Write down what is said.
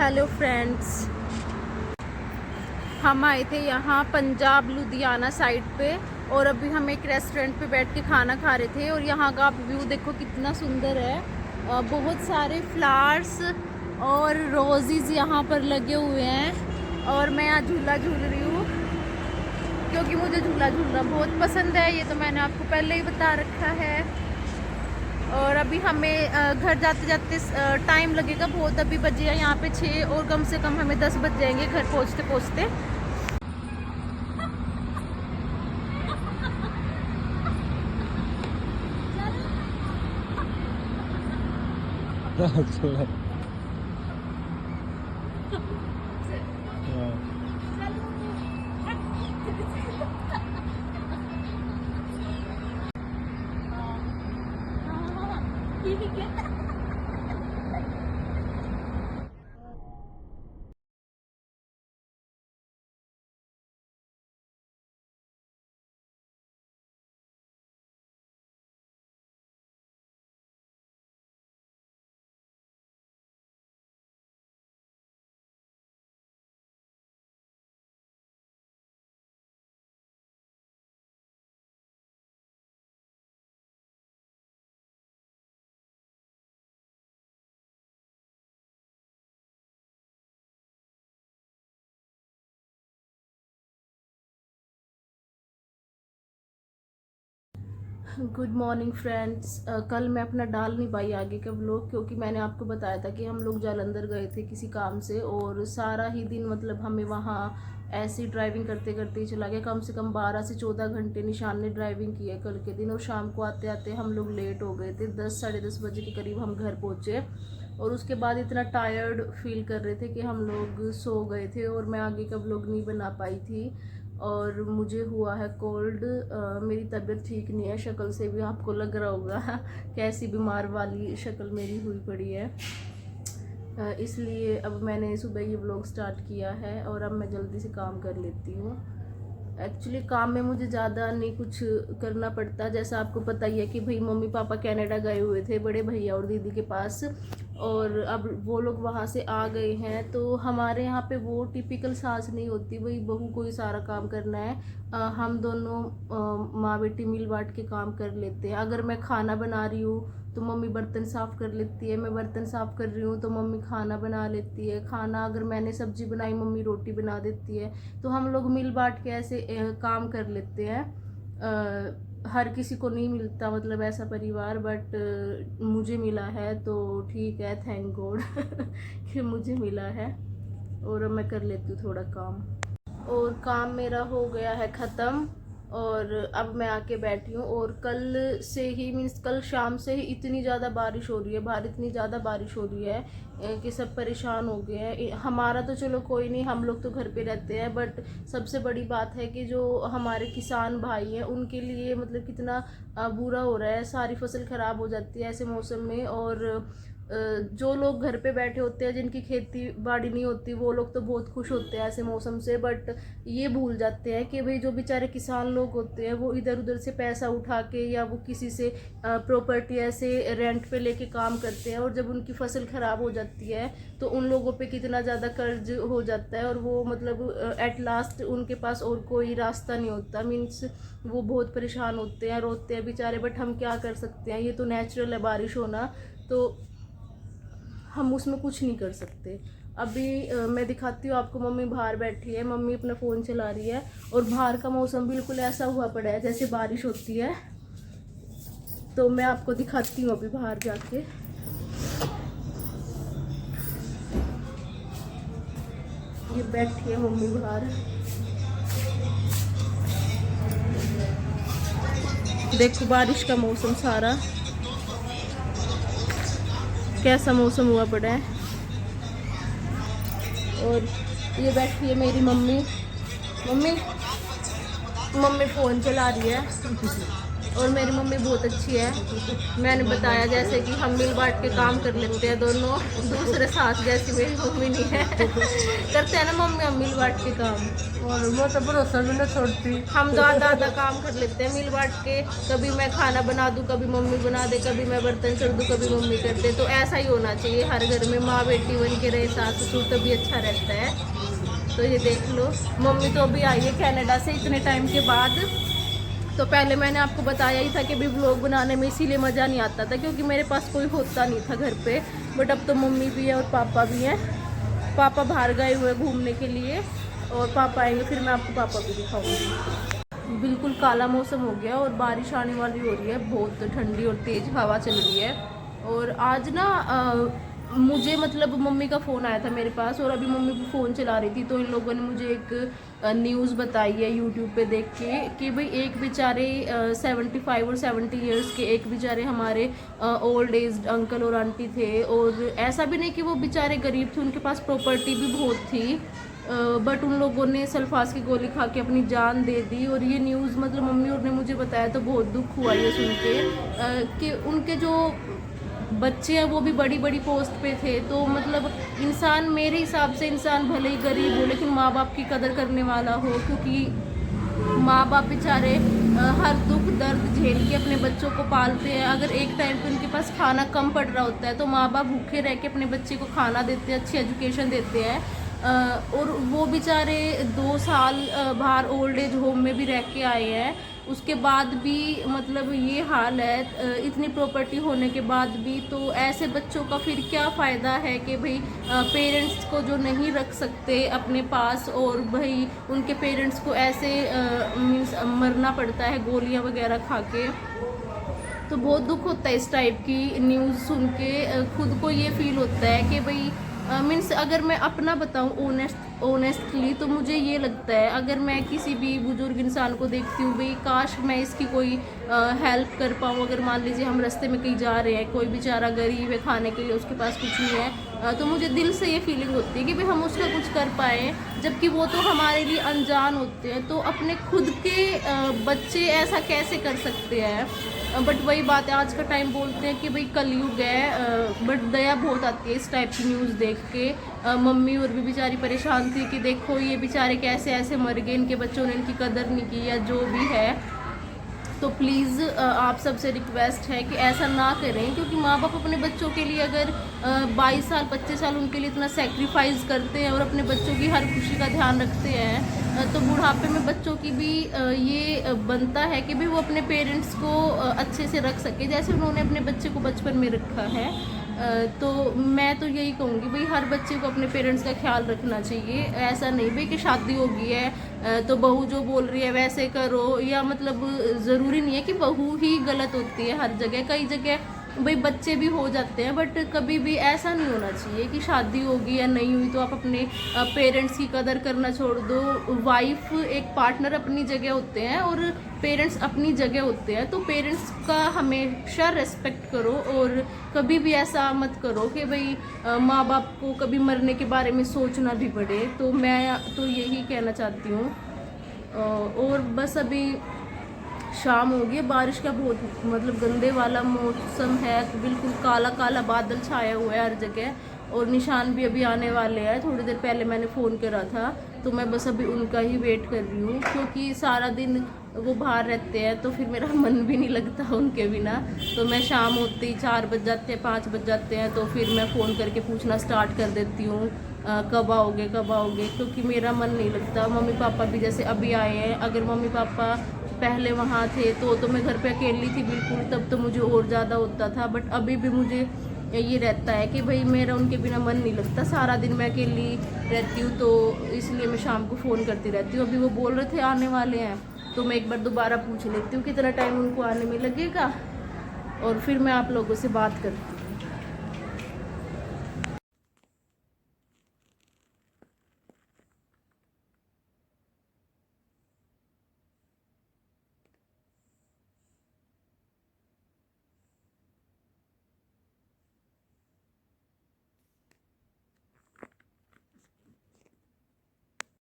Hello friends, हम आए थे यहाँ पंजाब लुधियाना साइड पे और अभी हम एक रेस्टोरेंट पे बैठ के खाना खा रहे थे। और यहाँ का आप व्यू देखो कितना सुंदर है। बहुत सारे फ्लावर्स और रोजेज यहाँ पर लगे हुए हैं और मैं यहाँ झूला झूल रही हूँ क्योंकि मुझे झूला झूलना बहुत पसंद है। ये तो मैंने आपको पहले ही बता रखा है। और अभी हमें घर जाते जाते टाइम लगेगा बहुत। अभी बजे हैं यहाँ पे 6 और कम से कम हमें 10 बज जाएंगे घर पहुँचते पहुँचते। Good morning friends. कल मैं अपना डाल नहीं पाई आगे का व्लॉग क्योंकि मैंने आपको बताया था कि हम लोग जालंधर गए थे किसी काम से और सारा ही दिन मतलब हमें वहाँ ऐसी ड्राइविंग करते करते ही चला गया। कम से कम 12 से 14 घंटे निशान ने ड्राइविंग की है कल के दिन। और शाम को आते आते हम लोग लेट हो गए थे। 10 साढ़े 10 बजे के करीब हम घर पहुँचे और उसके बाद इतना टायर्ड फील कर रहे थे कि हम लोग सो गए थे और मैं आगे का व्लॉग नहीं बना पाई थी। और मुझे हुआ है कोल्ड। मेरी तबीयत ठीक नहीं है, शक्ल से भी आपको लग रहा होगा कैसी बीमार वाली शक्ल मेरी हुई पड़ी है। इसलिए अब मैंने सुबह ये व्लॉग स्टार्ट किया है और अब मैं जल्दी से काम कर लेती हूँ। एक्चुअली काम में मुझे ज़्यादा नहीं कुछ करना पड़ता। जैसा आपको पता ही है कि भाई मम्मी पापा कनाडा गए हुए थे बड़े भैया और दीदी के पास और अब वो लोग वहाँ से आ गए हैं। तो हमारे यहाँ पे वो टिपिकल सास नहीं होती भाई बहू को ही सारा काम करना है। हम दोनों माँ बेटी मिल बांट के काम कर लेते हैं। अगर मैं खाना बना रही हूँ तो मम्मी बर्तन साफ़ कर लेती है, मैं बर्तन साफ़ कर रही हूँ तो मम्मी खाना बना लेती है। खाना अगर मैंने सब्जी बनाई मम्मी रोटी बना देती है। तो हम लोग मिल बांट के ऐसे काम कर लेते हैं। हर किसी को नहीं मिलता मतलब ऐसा परिवार, बट मुझे मिला है तो ठीक है, थैंक गॉड कि मुझे मिला है। और मैं कर लेती हूँ थोड़ा काम और काम मेरा हो गया है ख़त्म। और अब मैं आके बैठी हूँ और कल से ही मीन्स कल शाम से ही इतनी ज़्यादा बारिश हो रही है, बाहर इतनी ज़्यादा बारिश हो रही है कि सब परेशान हो गए हैं। हमारा तो चलो कोई नहीं, हम लोग तो घर पे रहते हैं, बट सबसे बड़ी बात है कि जो हमारे किसान भाई हैं उनके लिए मतलब कितना बुरा हो रहा है। सारी फसल ख़राब हो जाती है ऐसे मौसम में। और जो लोग घर पे बैठे होते हैं जिनकी खेती बाड़ी नहीं होती वो लोग तो बहुत खुश होते हैं ऐसे मौसम से, बट ये भूल जाते हैं कि भाई जो बेचारे किसान लोग होते हैं वो इधर उधर से पैसा उठा के या वो किसी से प्रॉपर्टी ऐसे रेंट पे लेके काम करते हैं और जब उनकी फसल ख़राब हो जाती है तो उन लोगों पे कितना ज़्यादा कर्ज हो जाता है और वो मतलब एट लास्ट उनके पास और कोई रास्ता नहीं होता। मीन्स वो बहुत परेशान होते हैं, रोते हैं बेचारे, बट हम क्या कर सकते हैं, ये तो नेचुरल है बारिश होना, तो हम उसमें कुछ नहीं कर सकते। अभी मैं दिखाती हूँ आपको, मम्मी बाहर बैठी है, मम्मी अपना फ़ोन चला रही है और बाहर का मौसम बिल्कुल ऐसा हुआ पड़ा है जैसे बारिश होती है। तो मैं आपको दिखाती हूँ अभी बाहर जाके। ये बैठी है मम्मी बाहर, देखो बारिश का मौसम सारा कैसा मौसम हुआ पड़ा है। और ये बैठी है मेरी मम्मी, मम्मी फ़ोन चला रही है। और मेरी मम्मी बहुत अच्छी है। मैंने बताया जैसे कि हम मिल बांट के काम कर लेते हैं दोनों, दूसरे सास जैसी मेरी मम्मी नहीं है। करते हैं ना मम्मी हम मिल बांट के काम, और वो तो भरोसा भी नहीं छोड़ती। हम आधा काम कर लेते हैं मिल बांट के। कभी मैं खाना बना दूं, कभी मम्मी बना दे, कभी मैं बर्तन चढ़ दूं, कभी मम्मी कर दे। तो ऐसा ही होना चाहिए हर घर में, माँ बेटी बन के रहे सास ससुर, तभी अच्छा रहता है। तो ये देख लो, मम्मी तो अभी आई है कनाडा से इतने टाइम के बाद। तो पहले मैंने आपको बताया ही था कि भी व्लॉग बनाने में इसीलिए मज़ा नहीं आता था क्योंकि मेरे पास कोई होता नहीं था घर पे। बट अब तो मम्मी भी है और पापा भी हैं। पापा बाहर गए हुए घूमने के लिए, और पापा आएंगे फिर मैं आपको पापा भी दिखाऊंगी। बिल्कुल काला मौसम हो गया और बारिश आने वाली हो रही है, बहुत ठंडी और तेज़ हवा चल रही है। और आज ना मुझे मतलब मम्मी का फ़ोन आया था मेरे पास, और अभी मम्मी भी फ़ोन चला रही थी तो इन लोगों ने मुझे एक न्यूज़ बताई है यूट्यूब पे देख के कि भाई एक बेचारे 75 और 70 इयर्स के एक बेचारे हमारे ओल्ड एज अंकल और आंटी थे। और ऐसा भी नहीं कि वो बेचारे गरीब थे, उनके पास प्रॉपर्टी भी बहुत थी, बट उन लोगों ने सल्फास की गोली खा के अपनी जान दे दी। और ये न्यूज़ मतलब मम्मी और ने मुझे बताया तो बहुत दुख हुआ ये सुन के कि उनके जो बच्चे हैं वो भी बड़ी बड़ी पोस्ट पे थे। तो मतलब इंसान, मेरे हिसाब से इंसान भले ही गरीब हो लेकिन माँ बाप की कदर करने वाला हो, क्योंकि माँ बाप बेचारे हर दुख दर्द झेल के अपने बच्चों को पालते हैं। अगर एक टाइम पे उनके पास खाना कम पड़ रहा होता है तो माँ बाप भूखे रह के अपने बच्चे को खाना देते हैं, अच्छी एजुकेशन देते हैं। और वो बेचारे 2 साल बाहर ओल्ड एज होम में भी रह के आए हैं, उसके बाद भी मतलब ये हाल है, इतनी प्रॉपर्टी होने के बाद भी। तो ऐसे बच्चों का फिर क्या फ़ायदा है कि भाई पेरेंट्स को जो नहीं रख सकते अपने पास, और भाई उनके पेरेंट्स को ऐसे मीन्स मरना पड़ता है गोलियां वगैरह खा के। तो बहुत दुख होता है इस टाइप की न्यूज़ सुन के। खुद को ये फील होता है कि भाई मीन्स अगर मैं अपना बताऊं ऑनेस्टली तो मुझे ये लगता है, अगर मैं किसी भी बुजुर्ग इंसान को देखती हूँ भाई काश मैं इसकी कोई हेल्प कर पाऊँ। अगर मान लीजिए हम रास्ते में कहीं जा रहे हैं, कोई बेचारा गरीब है, खाने के लिए उसके पास कुछ नहीं है, तो मुझे दिल से ये फीलिंग होती है कि भाई हम उसका कुछ कर पाएँ, जबकि वो तो हमारे लिए अनजान होते हैं। तो अपने खुद के बच्चे ऐसा कैसे कर सकते हैं। बट वही बात है, आज का टाइम बोलते हैं कि भाई कलयुग है, बट दया बहुत आती है इस टाइप की न्यूज़ देख के। मम्मी और भी बेचारी परेशान थी कि देखो ये बेचारे कैसे ऐसे मर गए, इनके बच्चों ने इनकी कदर नहीं की या जो भी है। तो प्लीज़ आप सबसे रिक्वेस्ट है कि ऐसा ना करें, क्योंकि माँ बाप अपने बच्चों के लिए अगर 22 साल 25 साल उनके लिए इतना सेक्रीफाइस करते हैं और अपने बच्चों की हर खुशी का ध्यान रखते हैं, तो बुढ़ापे में बच्चों की भी ये बनता है कि भाई वो अपने पेरेंट्स को अच्छे से रख सके जैसे उन्होंने अपने बच्चे को बचपन में रखा है। तो मैं तो यही कहूँगी भाई हर बच्चे को अपने पेरेंट्स का ख्याल रखना चाहिए। ऐसा नहीं भाई कि शादी हो गई है तो बहू जो बोल रही है वैसे करो, या मतलब ज़रूरी नहीं है कि बहू ही गलत होती है हर जगह, कई जगह भाई बच्चे भी हो जाते हैं। बट कभी भी ऐसा नहीं होना चाहिए कि शादी होगी या नहीं हुई तो आप अपने पेरेंट्स की कदर करना छोड़ दो। वाइफ एक पार्टनर अपनी जगह होते हैं और पेरेंट्स अपनी जगह होते हैं, तो पेरेंट्स का हमेशा रेस्पेक्ट करो और कभी भी ऐसा मत करो कि भाई माँ बाप को कभी मरने के बारे में सोचना भी पड़े। तो मैं तो यही कहना चाहती हूँ। और बस अभी शाम हो गई, बारिश का बहुत मतलब गंदे वाला मौसम है, बिल्कुल काला काला बादल छाया हुआ है हर जगह, और निशान भी अभी आने वाले हैं। थोड़ी देर पहले मैंने फ़ोन करा था तो मैं बस अभी उनका ही वेट कर रही हूँ, क्योंकि सारा दिन वो बाहर रहते हैं तो फिर मेरा मन भी नहीं लगता उनके बिना। तो मैं शाम होते ही 4 बज जाते हैं 5 बज जाते हैं तो फिर मैं फ़ोन करके पूछना स्टार्ट कर देती हूँ कब आओगे कब आओगे, क्योंकि मेरा मन नहीं लगता। मम्मी पापा भी जैसे अभी आए हैं, अगर मम्मी पापा पहले वहाँ थे तो मैं घर पे अकेली थी बिल्कुल, तब तो मुझे और ज़्यादा होता था। बट अभी भी मुझे ये रहता है कि भाई मेरा उनके बिना मन नहीं लगता, सारा दिन मैं अकेली रहती हूँ, तो इसलिए मैं शाम को फ़ोन करती रहती हूँ। अभी वो बोल रहे थे आने वाले हैं तो मैं एक बार दोबारा पूछ लेती हूँ कितना टाइम उनको आने में लगेगा, और फिर मैं आप लोगों से बात करती हूँ।